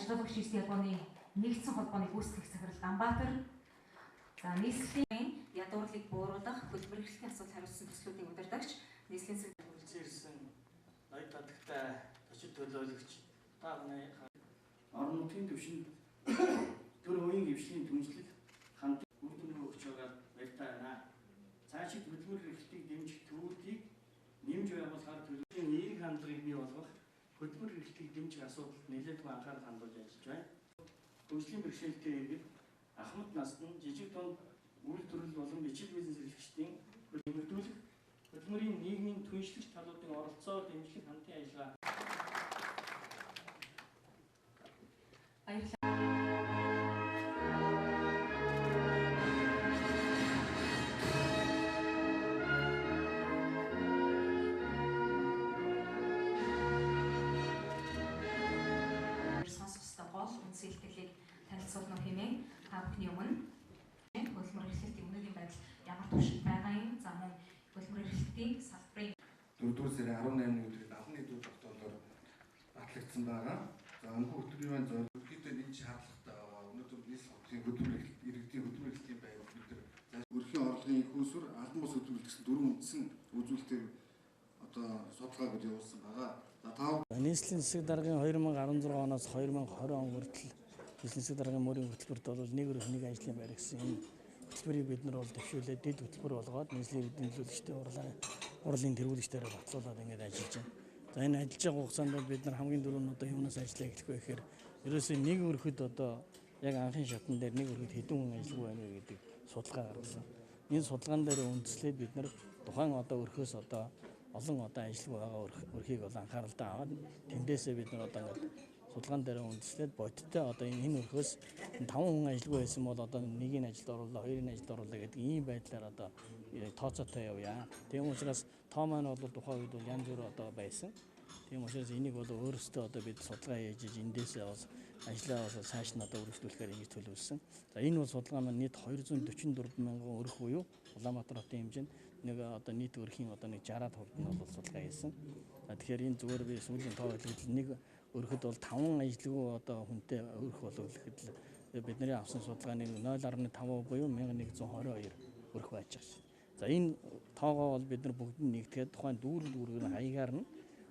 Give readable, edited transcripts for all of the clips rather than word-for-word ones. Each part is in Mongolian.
ажлуулагч Японы нэгдсэн холбооны гүйцэтгэх захирал Ганбаатар за нийслэлийн ядуурлыг бууруулах хөтөлбөр эрхлэлийн асуудал хариуцсан төслүүдийн удирдагч нийслэлийн үлцээрсэн ноёд татагтай төчид төлөөлөгч та бүхэн орон нутгийн түвшинд төр үеийн хвшлийн түншлэл ханд үр дүн өгч байгаа баяртай байна. Цаашид хөтөлбөр эрхлэлийг дэмжих төвүүдийг нэмж байгуулахаар төлөвлөсөн эерэг хандлагыг бий болгох хөтөлбөр эрхлэлийг дэмжих асуудалд нэлээдгүй анхаарал хандуулж ажиллаж байна. Хөгжлийн бэрхшээлтэй иргэд ахмад насны жижиг дунд үйлдвэрлэл болон бичил бизнес эрхлэгчдийн нэмэгдүүлэх хөтөлбөрийн нийгмийн түншлэгч талуудын оролцоо дэмжих хамтын ажиллагаа сэтгэлийг танилцуулна хэмээн та бүхний өмнө хөтөлбөр эрхлэлтийн өнөөгийн байдал ямар төвшөнд байгаа юм за мөн хөтөлбөр эрхлэлтийн салбарын 4-р сарын 18-ны өдрийн 11 дугаар тогтоолоор батлагдсан байгаа. За өнөө хөтөлбөрийн зорилготой энэ шаардлагатай байгаа. Өнөөдөр нийслэлийн хөтөлбөр иргэдийн хөтөлбөр эрхлэлийн байр бид нар өрхийн орлогын их усүр албан бус хөтөлбөр гэсэн дөрвөн үндсэн үзүүлэлтээр одоо судалгааг явуулсан байгаа. нийслэлийн засаг даргын 2016 оноос 2020 он хүртэл нийслэлийн засаг даргын мөрийн хөтөлбөрт бол нэг өрх нэг ажлын байр гэсэн энэ хөтөлбөрийг бид нар бол төвшүүлээд дэд хөтөлбөр болгоод нийслэлийн хөдөлгөөлөгчтэй урлын тэргүүлэгчдээр батлуулаад ингэж ажиллаж байна. За энэ ажиллаж байгаа хугацаанд бид нар хамгийн дөрөв нь одоо юунаас ажиллаа эхлэх вэ гэхээр ерөөсөө нэг өрхөд одоо яг анхын шатн дээр нэг өрхөд хэдэн хүн ажиллагүй байна вэ гэдэг судалгаа гаргасан. Энэ судалгаан дээр үндэслээд бид нар тухайн одоо өрхөөс одоо олон одоо ажиллаг байгаа өрхийг бол анхааралтай аваад тэндээсээ бид нар одоо ингээд судалгаан дээр үндэслээд бодиттой одоо энэ өрхөөс 5 хүн ажиллаг байсан бол одоо нэгийг ажилд оруулаа, хоёрыг ажилд оруулаа гэдэг ийм байдлаар одоо тооцоотой явъя. Тийм учраас тоо маань бол тухайн үед бол янз бүр одоо байсан. Тийм учраас энийг бол өөрөөсөө одоо бид судалгаа хийж эндээсээ бас ажлаа бас цааш нь одоо өргөжлүүлэхээр ингэж төлөвлөсөн. За энэ бол судалгаа маань нийт 244 мянган өрх буюу Улаанбаатар хотын хэмжээнд нэг одоо нийт өрхийн одоо нэг 60% нь бол судалгаа хийсэн. За тэгэхээр энэ зүгээр би сүүлийн тоо хэлбэл нэг өрхөд бол 5 ажилгүй одоо хүнтэй өрх болов гэхэд бидний авсан судалгааны 0.5% буюу 1122 өрх байж байгаа шээ. За энэ тоогоо бол бид нар бүгд нэгтгээд тухайн дүүргийн хаягаар нь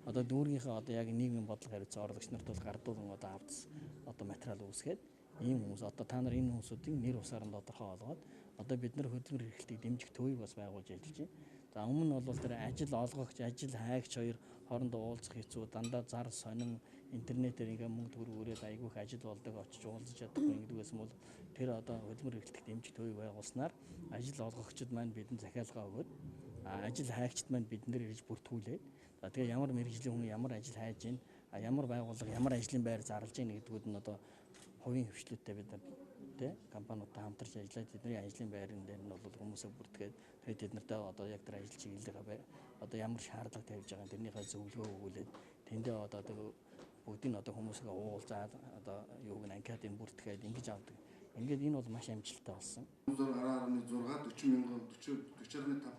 одоо дүүргийнхээ одоо яг нийгмийн бодлого хариуцсан орлогч нарт бол гардуулан одоо авц одоо материал үүсгээд ийм хүмүүс одоо та нар энэ хүмүүсүүдийн нэр усаар нь тодорхой болгоод одоо бид нар хөтөлбөр эрхлэлтийг дэмжих төвийг бас байгуулж ажиллаж байна. За өмнө нь бол тэр ажил олгогч, ажил хайгч хоёр хоорондоо уулзах хэцүү, дандаа зар сонин интернетээр ингээ мөнгө төгрөгөөрөөд айгүйх ажил болдог очиж уулзаж чадахгүй ингэдэгээс бол тэр одоо хөтөлбөр эрхлэлтийг дэмжих төвийг байгуулснаар ажил олгогчид маань бидэнд захиалга өгөөд ажил хайгчид маань биднээр ирж бүртгүүлээд за тэгээ ямар мэргэжлийн хүн ямар ажил хайж гин ямар байгууллага ямар ажлын байр зарлаж гин гэдгүүд нь одоо хувийн хвшлүүдтэй бид нар компаниудтай хамтарч ажиллаад тэдний ажлын байран дээр нь бол хүмүүсээ бүртгээд тэгээд тэднэртэй одоо яг тэр ажил чиглэлээ одоо ямар шаардлага тавьж байгаа тэрнийхээ зөвлөгөө өгүүлээд тэндээ одоо бүгдийг одоо хүмүүсээ уулзаад одоо юуг нь анкетыг бүртгээд ингэж авдаг. Ингээд энэ бол маш амжилттай болсон. 10.6 40,5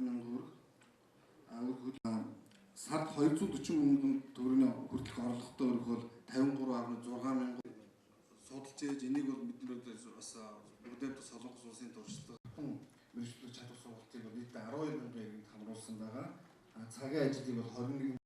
мянган өрх сард 240 мянган төгрөгийн хүртэлх орлоготой өрх бол 53.6 мянган судалж ээж энийг бол бид нар бас бүгдээ солонгос улсын туршлага мэргэжлүүлэх чадвар сургалтыг нийт 12 мянган иргэнд хамруулсан байгаа. Цагийн ажлыг бол 21